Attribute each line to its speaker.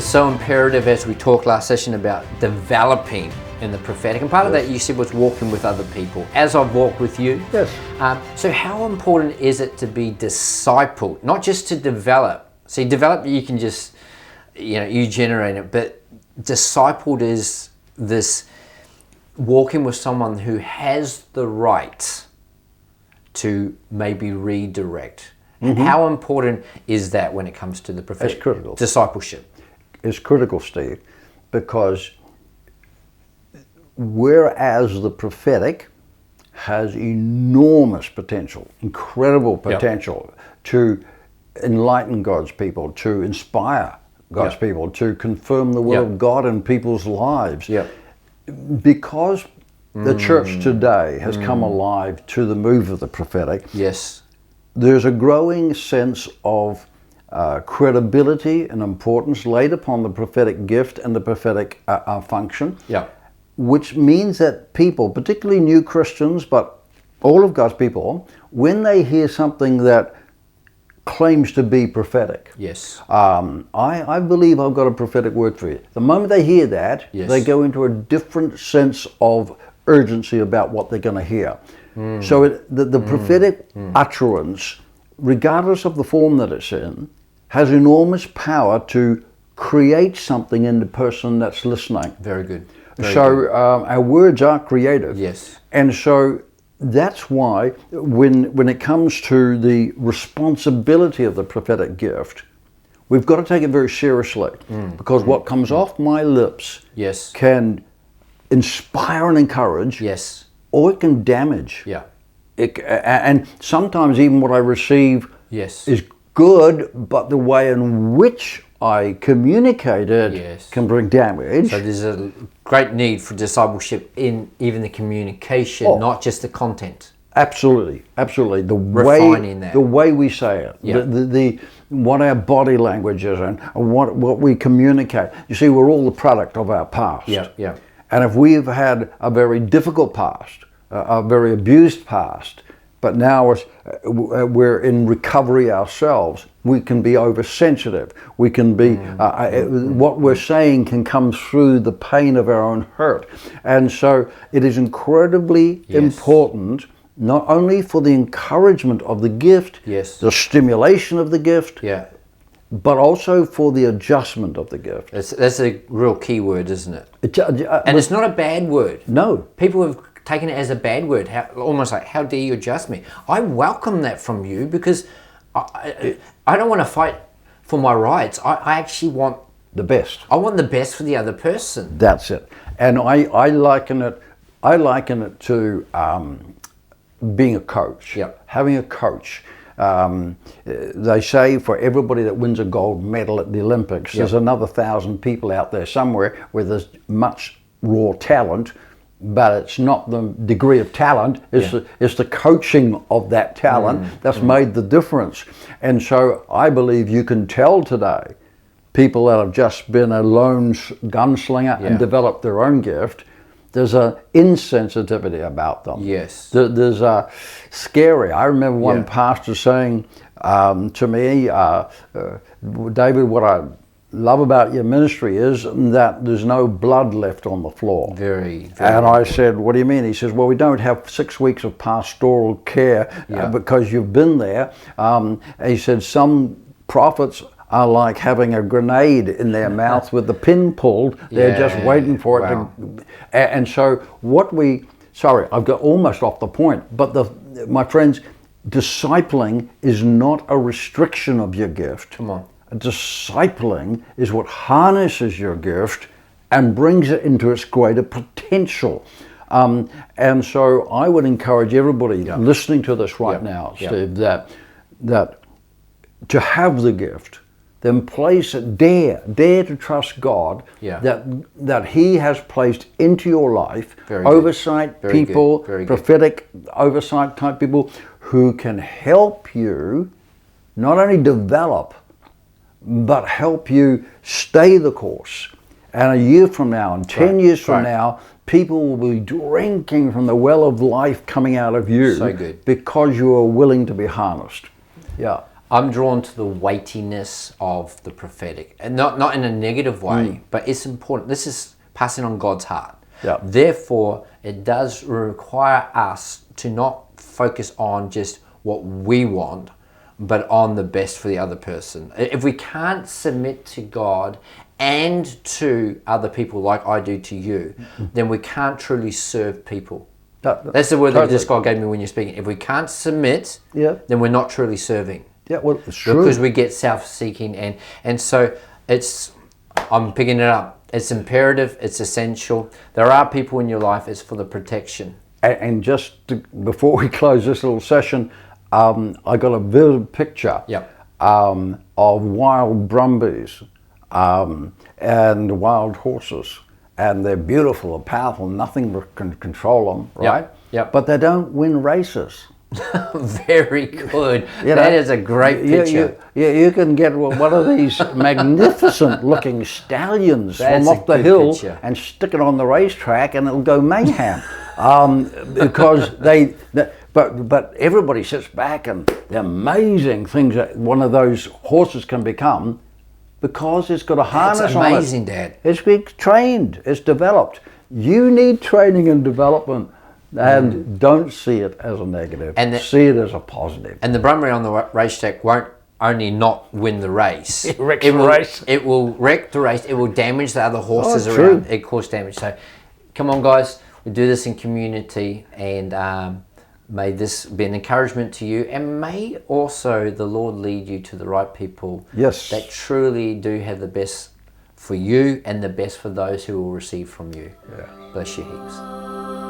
Speaker 1: It's so imperative, as we talked last session, about developing in the prophetic. And part of that you said was walking with other people, as I've walked with you.
Speaker 2: Yes.
Speaker 1: So how important is it to be discipled, not just to develop? See, develop, you can just, you generate it, but discipled is this walking with someone who has the right to maybe redirect. And how important is that when it comes to the prophetic?
Speaker 2: It's critical.
Speaker 1: Discipleship.
Speaker 2: It's critical, Steve, because whereas the prophetic has enormous potential, incredible potential to enlighten God's people, to inspire God's people, to confirm the will of God in people's lives. Because the church today has come alive to the move of the prophetic.
Speaker 1: Yes.
Speaker 2: There's a growing sense of credibility and importance laid upon the prophetic gift and the prophetic function. Which means that people, particularly new Christians, but all of God's people, when they hear something that claims to be prophetic.
Speaker 1: Yes.
Speaker 2: I believe I've got a prophetic word for you. The moment they hear that, they go into a different sense of urgency about what they're going to hear. So the prophetic utterance, regardless of the form that it's in, has enormous power to create something in the person that's listening.
Speaker 1: Very good.
Speaker 2: Our words are creative.
Speaker 1: Yes.
Speaker 2: And so that's why when it comes to the responsibility of the prophetic gift, we've got to take it very seriously, because what comes off my lips can inspire and encourage, or it can damage. And sometimes even what I receive is good, but the way in which I communicate it can bring damage.
Speaker 1: So there's a great need for discipleship in even the communication, not just the content.
Speaker 2: Absolutely. The way we say it, the what our body language is, and what we communicate. You see, we're all the product of our past. And if we've had a very difficult past, a very abused past, but now we're in recovery ourselves, we can be oversensitive. We can be, what we're saying can come through the pain of our own hurt. And so it is incredibly important, not only for the encouragement of the gift, the stimulation of the gift, but also for the adjustment of the gift.
Speaker 1: That's a real key word, isn't it? And it's not a bad word.
Speaker 2: No.
Speaker 1: People have taken it as a bad word, almost like, how dare you adjust me? I welcome that from you, because I don't want to fight for my rights. I actually want
Speaker 2: the best.
Speaker 1: I want the best for the other person.
Speaker 2: That's it. And I liken it to being a coach. Having a coach. They say for everybody that wins a gold medal at the Olympics, there's another 1,000 people out there somewhere where there's much raw talent, but it's not the degree of talent, it's the coaching of that talent that's made the difference. And so I believe you can tell today people that have just been a lone gunslinger and developed their own gift, there's an insensitivity about them. There's a scary. I remember one pastor saying to me, David, what I love about your ministry is that there's no blood left on the floor.
Speaker 1: Very
Speaker 2: and I said, what do you mean? He says, well, we don't have 6 weeks of pastoral care because you've been there. And he said, some prophets are like having a grenade in their mouth with the pin pulled. They're just waiting for it. And so sorry, I've got almost off the point, but my friends, discipling is not a restriction of your gift.
Speaker 1: Come on.
Speaker 2: Discipling is what harnesses your gift and brings it into its greater potential. And so I would encourage everybody listening to this right now, Steve, that to have the gift, then place it, dare to trust God that He has placed into your life oversight people, prophetic oversight type people who can help you not only develop, but help you stay the course. And a year from now, and 10 years from now, people will be drinking from the well of life coming out of you because you are willing to be harnessed.
Speaker 1: I'm drawn to the weightiness of the prophetic, and not in a negative way, but it's important. This is passing on God's heart.
Speaker 2: Yeah.
Speaker 1: Therefore, it does require us to not focus on just what we want, but on the best for the other person. If we can't submit to God and to other people like I do to you, then we can't truly serve people. That's the word that this God gave me when you're speaking. If we can't submit, then we're not truly serving.
Speaker 2: Yeah, well, it's true.
Speaker 1: Because we get self-seeking, and so I'm picking it up. It's imperative, it's essential. There are people in your life, it's for the protection.
Speaker 2: And before we close this little session, I got a vivid picture of wild brumbies and wild horses. And they're beautiful and powerful, nothing can control them, right?
Speaker 1: Yep.
Speaker 2: But they don't win races.
Speaker 1: Very good. That is a great picture.
Speaker 2: You can get one of these magnificent looking stallions from off the hill and stick it on the racetrack and it'll go mayhem. Because but everybody sits back and the amazing things that one of those horses can become because it's got a harness on it.
Speaker 1: That's amazing, Dad.
Speaker 2: It's been trained, it's developed. You need training and development. And don't see it as a negative. See it as a positive.
Speaker 1: And the Brumby on the racetrack won't only not win the race.
Speaker 2: It wrecks the race.
Speaker 1: It will wreck the race. It will damage the other horses around. It cause damage. So, come on, guys. We do this in community, and may this be an encouragement to you, and may also the Lord lead you to the right people.
Speaker 2: Yes.
Speaker 1: That truly do have the best for you and the best for those who will receive from you.
Speaker 2: Yeah.
Speaker 1: Bless you heaps.